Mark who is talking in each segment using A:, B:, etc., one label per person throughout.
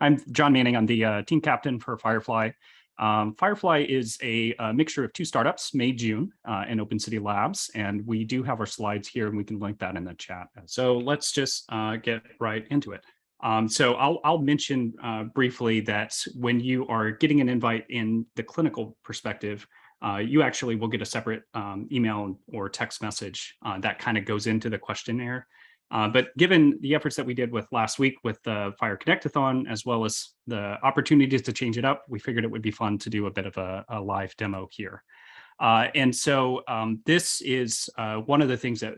A: I'm John Manning. I'm the team captain for FHIR-FLI. FHIR-FLI is a mixture of two startups made Juun in Open City Labs, and we do have our slides here, and we can link that in the chat. So let's just get right into it. So I'll mention briefly that when you are getting an invite in the clinical perspective, you actually will get a separate email or text message that kind of goes into the questionnaire. But given the efforts that we did with last week with the FHIR Connect-a-thon, as well as the opportunities to change it up, we figured it would be fun to do a bit of a live demo here. And so this is one of the things that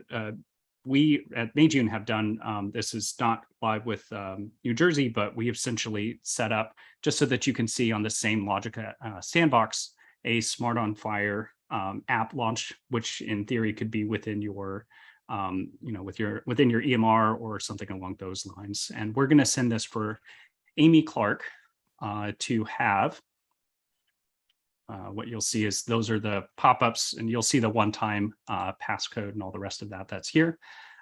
A: we at Juun have done. This is not live with New Jersey, but we essentially set up just so that you can see on the same Logica sandbox a Smart on FHIR app launch, which in theory could be within your within your EMR or something along those lines. And we're going to send this for Amy Clark to have. What you'll see is those are the pop-ups, and you'll see the one-time passcode and all the rest of that that's here.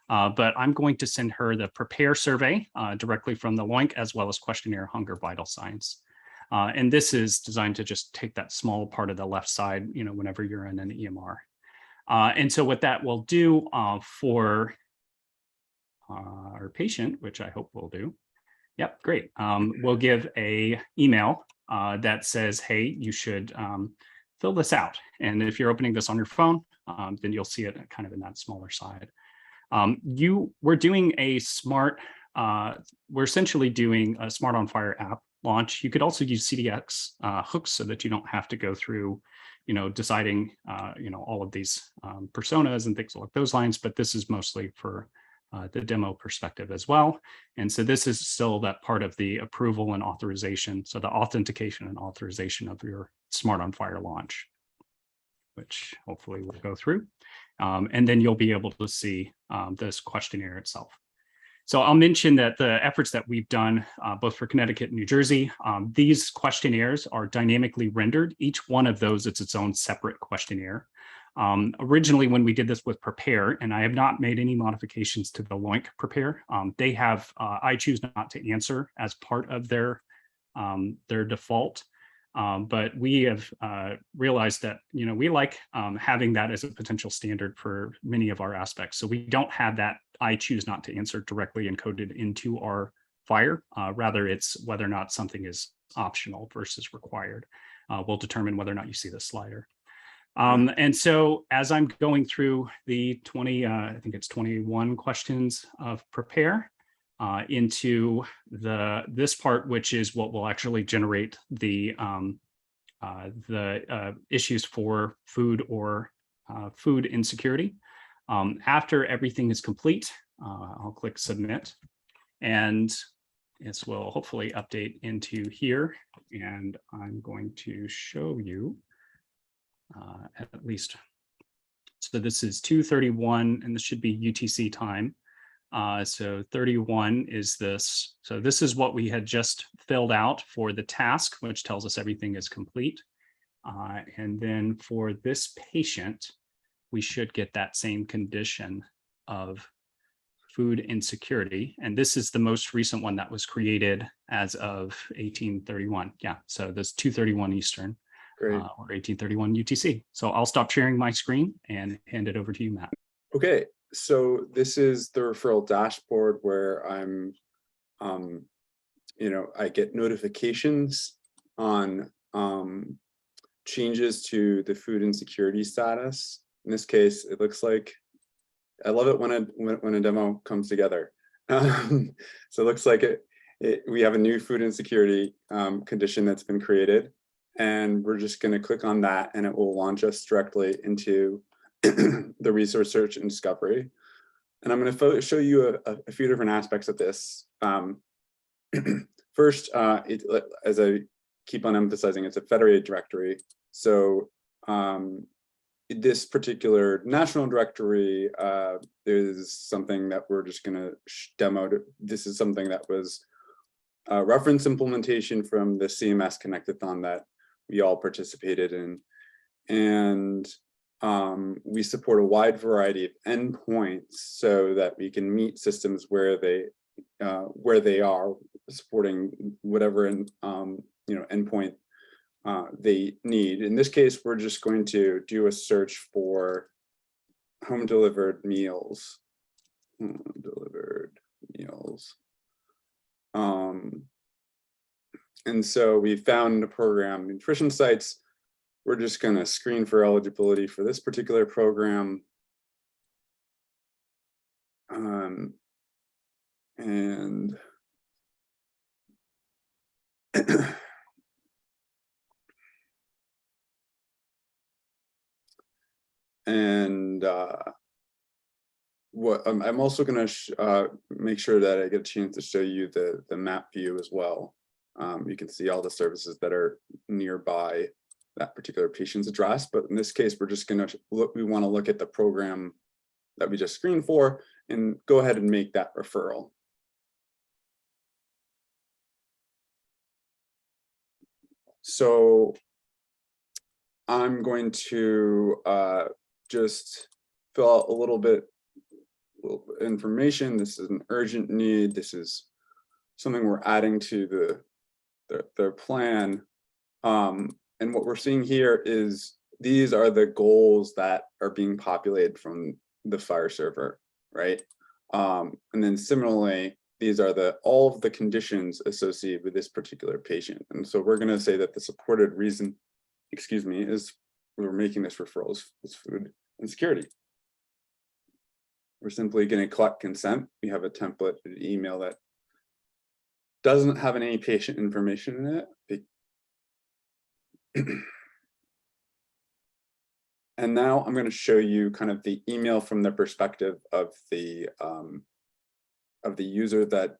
A: But I'm going to send her the prepare survey directly from the link, as well as questionnaire hunger vital signs. And this is designed to just take that small part of the left side, whenever you're in an EMR. And so what that will do for our patient, which I hope we'll do. Yep, great. We'll give a email that says, hey, you should fill this out. And if you're opening this on your phone, then you'll see it kind of in that smaller side. We're doing a we're essentially doing a Smart on FHIR app launch. You could also use CDX hooks so that you don't have to go through deciding, all of these personas and things like those lines, but this is mostly for the demo perspective as well. And so this is still that part of the approval and authorization. So the authentication and authorization of your Smart on FHIR launch, which hopefully we'll go through. And then you'll be able to see this questionnaire itself. So I'll mention that the efforts that we've done, both for Connecticut and New Jersey, these questionnaires are dynamically rendered. Each one of those is its own separate questionnaire. Originally, when we did this with Prepare, and I have not made any modifications to the link Prepare, they have I choose not to answer as part of their default. But we have realized that we like having that as a potential standard for many of our aspects. So we don't have that I choose not to answer directly encoded into our FHIR. Rather, it's whether or not something is optional versus required. We'll determine whether or not you see the slider. And so as I'm going through the I think it's 21 questions of Prepare into this part, which is what will actually generate the issues for food or food insecurity. After everything is complete, I'll click submit, and this will hopefully update into here. And I'm going to show you at least. So this is 2:31, and this should be UTC time. So 31 is this. So this is what we had just filled out for the task, which tells us everything is complete. And then for this patient, we should get that same condition of food insecurity. And this is the most recent one that was created as of 1831. Yeah, so this 2:31 Eastern. Great. Or 1831 UTC. So I'll stop sharing my screen and hand it over to you, Matt.
B: Okay, so this is the referral dashboard where I'm, I get notifications on changes to the food insecurity status. In this case, it looks like, I love it when a demo comes together. So it looks like we have a new food insecurity condition that's been created. And we're just going to click on that, and it will launch us directly into the resource search and discovery. And I'm going to show you a few different aspects of this. First, as I keep on emphasizing, it's a federated directory. So this particular national directory is something that we're just going to demo. This is something that was a reference implementation from the CMS Connect-a-thon that we all participated in. And we support a wide variety of endpoints so that we can meet systems where they are supporting whatever endpoint they need. In this case, we're just going to do a search for home delivered meals. And so we found a program, nutrition sites. We're just going to screen for eligibility for this particular program. And I'm also going to make sure that I get a chance to show you the map view as well. You can see all the services that are nearby that particular patient's address, but in this case, we're just going to look. We want to look at the program that we just screened for and go ahead and make that referral. So I'm going to just fill out a little bit of information. This is an urgent need. This is something we're adding to their plan. And what we're seeing here is these are the goals that are being populated from the FHIR server, right? And then similarly, these are all of the conditions associated with this particular patient. And so we're going to say that the supported reason, is we're making this referral is food insecurity. We're simply going to collect consent. We have a template, an email that doesn't have any patient information in it. And now I'm going to show you kind of the email from the perspective of the user that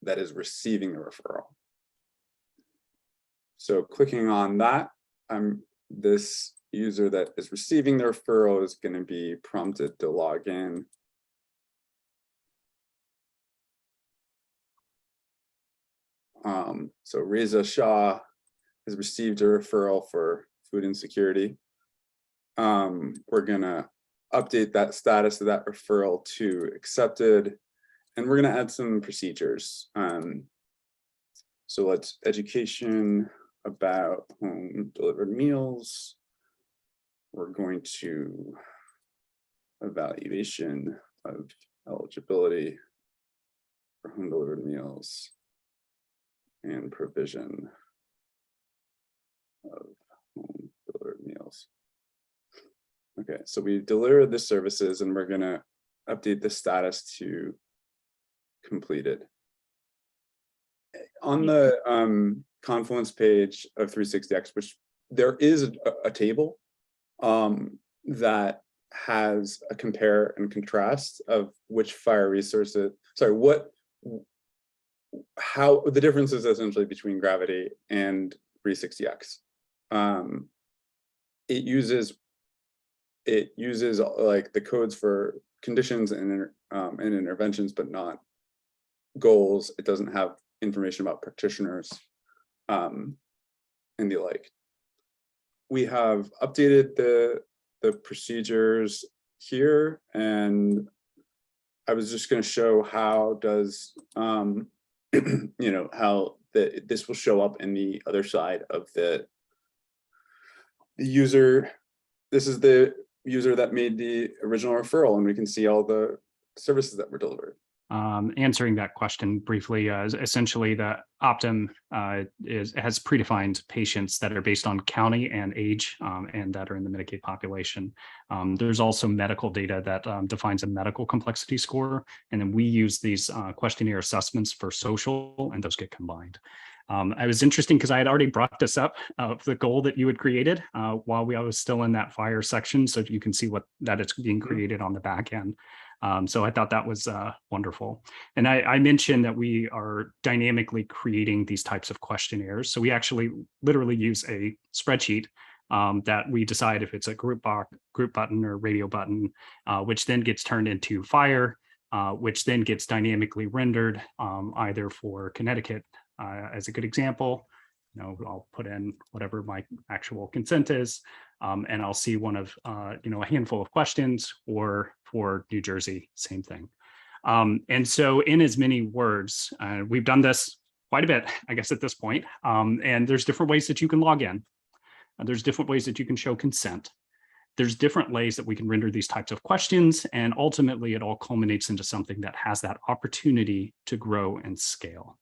B: is receiving the referral. So clicking on that, this user that is receiving the referral is going to be prompted to log in. So Reza Shah has received a referral for food insecurity. We're going to update that status of that referral to accepted, and we're going to add some procedures. So let's education about home delivered meals. We're going to evaluation of eligibility for home delivered meals and provision of home delivered meals. Okay, so we delivered the services and we're going to update the status to completed. On the Confluence page of 360X, which there is a table that has a compare and contrast of which FHIR resources, how the differences essentially between Gravity and 360X. It uses like the codes for conditions and interventions, but not goals. It doesn't have information about practitioners and the like. We have updated the procedures here, and I was just going to show how does how this will show up in the other side of the user. This is the user that made the original referral, and we can see all the services that were delivered.
A: Answering that question briefly, essentially the Optum has predefined patients that are based on county and age, and that are in the Medicaid population. There's also medical data that defines a medical complexity score, and then we use these questionnaire assessments for social, and those get combined. I was interesting because I had already brought this up, the goal that you had created while I was still in that FHIR section, so you can see that it's being created on the back end. So I thought that was wonderful. And I mentioned that we are dynamically creating these types of questionnaires. So we actually literally use a spreadsheet that we decide if it's a group button or radio button, which then gets turned into FHIR, which then gets dynamically rendered either for Connecticut as a good example. I'll put in whatever my actual consent is, and I'll see one of, a handful of questions, or for New Jersey, same thing. And so in as many words, we've done this quite a bit, I guess, at this point. And there's different ways that you can log in. There's different ways that you can show consent. There's different ways that we can render these types of questions. And ultimately, it all culminates into something that has that opportunity to grow and scale.